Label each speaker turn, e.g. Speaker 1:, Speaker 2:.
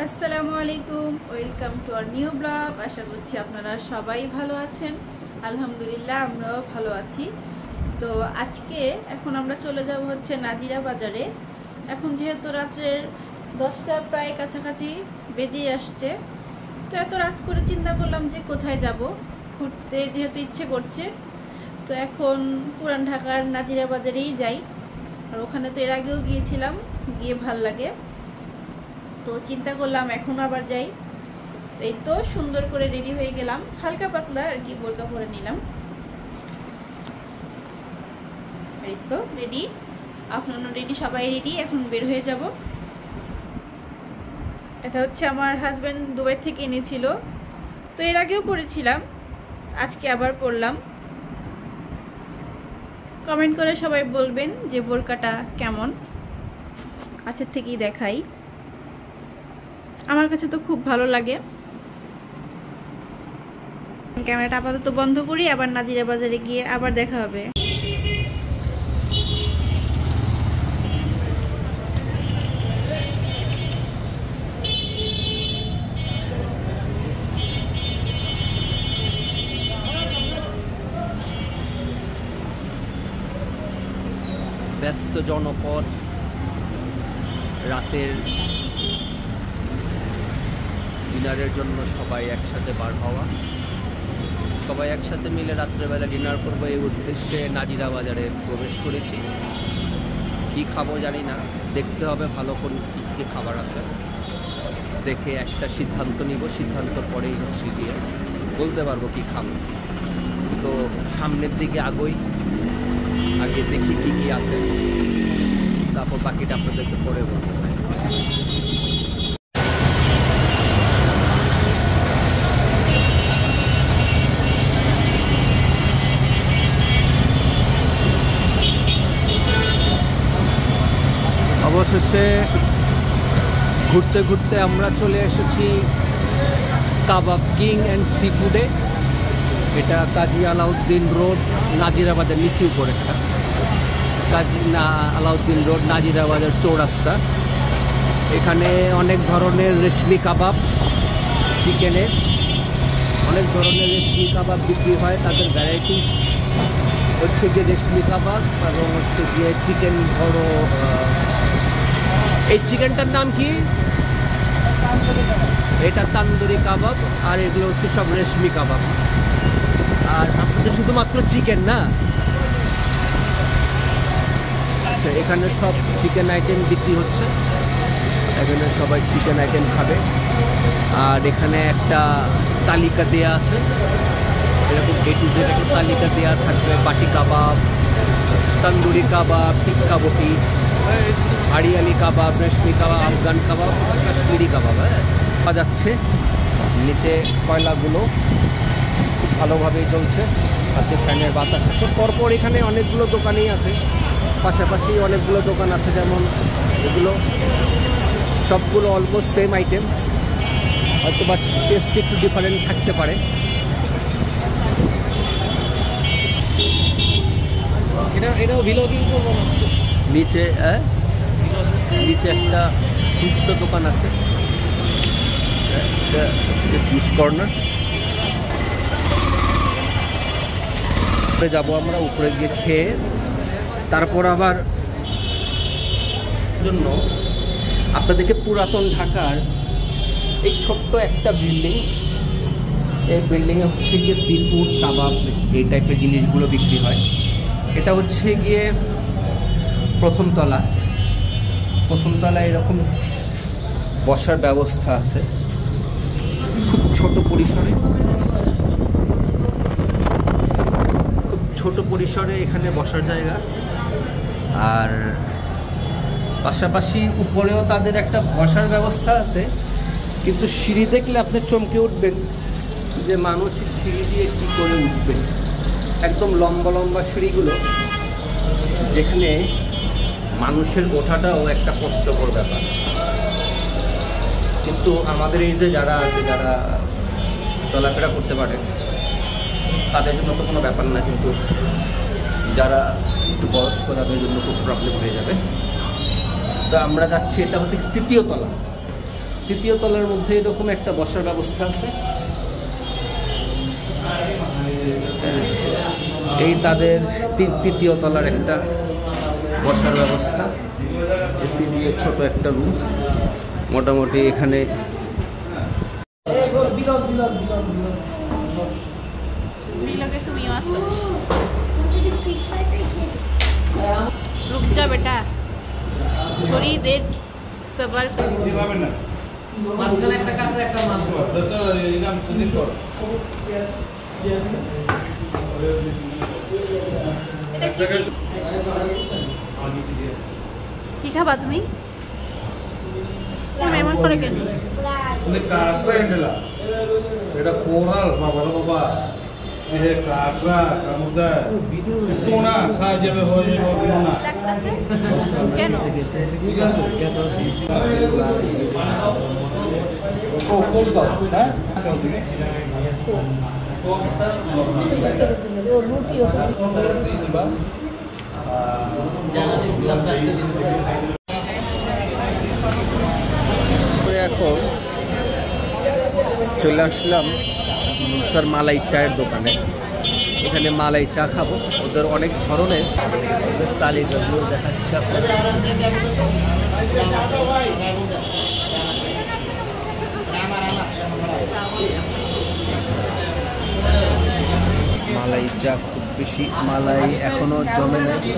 Speaker 1: আসসালামু আলাইকুম, welcome to our new blog. আশা করছি আপনারা সবাই ভালো আছেন। আলহামদুলিল্লাহ আমরাও ভালো আছি। তো আজকে এখন আমরা চলে যাব হচ্ছে নাজিরা বাজারে। এখন যেহেতু রাত্রের 10টা প্রায় কাছাকাছি বেজে আসছে, তো এত রাত করে চিন্তা করলাম যে কোথায় যাব, ঘুরতে যেহেতু ইচ্ছে করছে। তো এখন পুরান ঢাকার নাজিরা বাজারেই যাই। আর ওখানে তো এর আগেও গিয়েছিলাম, গিয়ে ভাল লাগে। তো চিন্তা করলাম এখন আবার যাই। এই তো সুন্দর করে রেডি হয়ে গেলাম, হালকা পাতলা আর কি, বোরকা পরে নিলাম। এই তো রেডি, আপনারা রেডি, সবাই রেডি, এখন বের হয়ে যাব। এটা হচ্ছে আমার হাজব্যান্ড দুবাই থেকে এনেছিল, তো এর আগেও পরেছিলাম, আজকে আবার পরলাম। কমেন্ট করে সবাই বলবেন যে বোরকাটা কেমন। কাছের থেকেই দেখাই, আমার কাছে তো খুব ভালো লাগে। ক্যামেরাটা আপাতত বন্ধ করি, আবার নাজিরা বাজারে গিয়ে আবার দেখা হবে।
Speaker 2: ব্যস্ত জনপদ, রাতের ডিনারের জন্য সবাই একসাথে বার হওয়া, সবাই একসাথে মিলে রাত্রেবেলা ডিনার করবো এই উদ্দেশ্যে নাজিরা বাজারে প্রবেশ করেছি। কি খাবো জানি না, দেখতে হবে ভালো কোন কী খাবার আছে, দেখে একটা সিদ্ধান্ত নিব। সিদ্ধান্তর পরেই হচ্ছে গিয়ে বলতে পারবো কি খাবো। তো সামনের দিকে আগে দেখি কি কি আছে, তারপর বাকিটা আপনাদেরকে পরে বলবো। অবশেষে ঘুরতে ঘুরতে আমরা চলে এসেছি কাবাব কিং অ্যান্ড সি ফুডে। এটা কাজী আলাউদ্দিন রোড, নাজিরাবাদের নিচে উপরে একটা আলাউদ্দিন রোড, নাজিরাবাদের চৌরাস্তা। এখানে অনেক ধরনের রেশমি কাবাব, চিকেনের অনেক ধরনের রেশমি কাবাব বিক্রি হয়। তাদের ভ্যারাইটিস হচ্ছে গিয়ে রেশমি কাবাব এবং হচ্ছে গিয়ে চিকেন। ধরো এই চিকেনটার নাম কি? এটা তান্দুরি কাবাব, আর এগুলো হচ্ছে সব রেশমি কাবাব। আর আপনাদের শুধুমাত্র চিকেন না, আচ্ছা এখানে সব চিকেন আইটেম বিক্রি হচ্ছে। এখানে সবাই চিকেন আইটেম খাবে। আর এখানে একটা তালিকা দেয়া আছে, এরকম A to Z একটা তালিকা দেওয়া থাকবে। বাটি কাবাব, তন্দুরি কাবাব, টিক্কা বটি, হারিয়ালি কাবাব, রেশমি কাবাব, আফগান কাবাব, কাশ্মীরি কাবাব পাওয়া যাচ্ছে। নিচে কয়লাগুলো খুব ভালোভাবেই চলছে, সাথে ফ্যানের বাতাস আছে। পরপর এখানে অনেকগুলো দোকানই আছে, পাশাপাশি অনেকগুলো দোকান আছে, যেমন এগুলো সবগুলো অলমোস্ট সেম আইটেম, হয়তো বা টেস্ট একটু ডিফারেন্ট থাকতে পারে। এটাও ভিলগিং করবো না। নিচে একটা ফ্রুটসের দোকান আছে, জুস কর্নার। যাবো আমরা উপরে গিয়ে খেয়ে, তারপর আবার জন্য আপনাদেরকে পুরাতন ঢাকার এই ছোট্ট একটা বিল্ডিং, এই বিল্ডিংয়ে হচ্ছে গিয়ে সি ফুড, কাবাব, এই টাইপের জিনিসগুলো বিক্রি হয়। এটা হচ্ছে গিয়ে প্রথম তলায় এরকম বসার ব্যবস্থা আছে, খুব ছোট পরিসরে এখানে বসার জায়গা। আর পাশাপাশি উপরেও তাদের একটা বসার ব্যবস্থা আছে, কিন্তু সিঁড়ি দেখলে আপনি চমকে উঠবেন যে মানুষ সিঁড়ি দিয়ে কী করে উঠবে। একদম লম্বা লম্বা সিঁড়িগুলো, যেখানে মানুষের ওঠাটাও একটা কষ্টকর ব্যাপার। কিন্তু আমাদের এই যে যারা চলাফেরা করতে পারে তাদের জন্য তো কোনো ব্যাপার না, কিন্তু যারা একটু বয়স্ক তাদের জন্য খুব প্রবলেম হয়ে যাবে। তো আমরা যাচ্ছি, এটা হচ্ছে তৃতীয় তলা। তৃতীয় তলার মধ্যে এরকম একটা বসার ব্যবস্থা আছে। এই তাদের তৃতীয় তলার একটা বসার ব্যবস্থা, এসি দিয়ে ছোট একটা রুম। মোটামুটি এখানে
Speaker 1: তুমিও আসো। रुक जा बेटा, थोड़ी देर सबर कर। কি খাবা তুমি? এমন করে কেন?
Speaker 3: এটা কোরাল বাবা রে বাবা, এই কাকড়া কামুদা টোনা খাওয়া যাবে, হয়ে যাবে না
Speaker 1: লাগতেছে কেন?
Speaker 3: ঠিক আছে। ও কোন দাও, হ্যাঁ দাও দিনে
Speaker 2: এখন চলে আসলাম স্যার মালাই চায়ের দোকানে। এখানে মালাই চা খাবো। ওদের অনেক ধরনের তালিকাগুলো দেখাচ্ছে আপনাদের। মালাই চা খুব বেশি মালাই এখনো জমে নেই।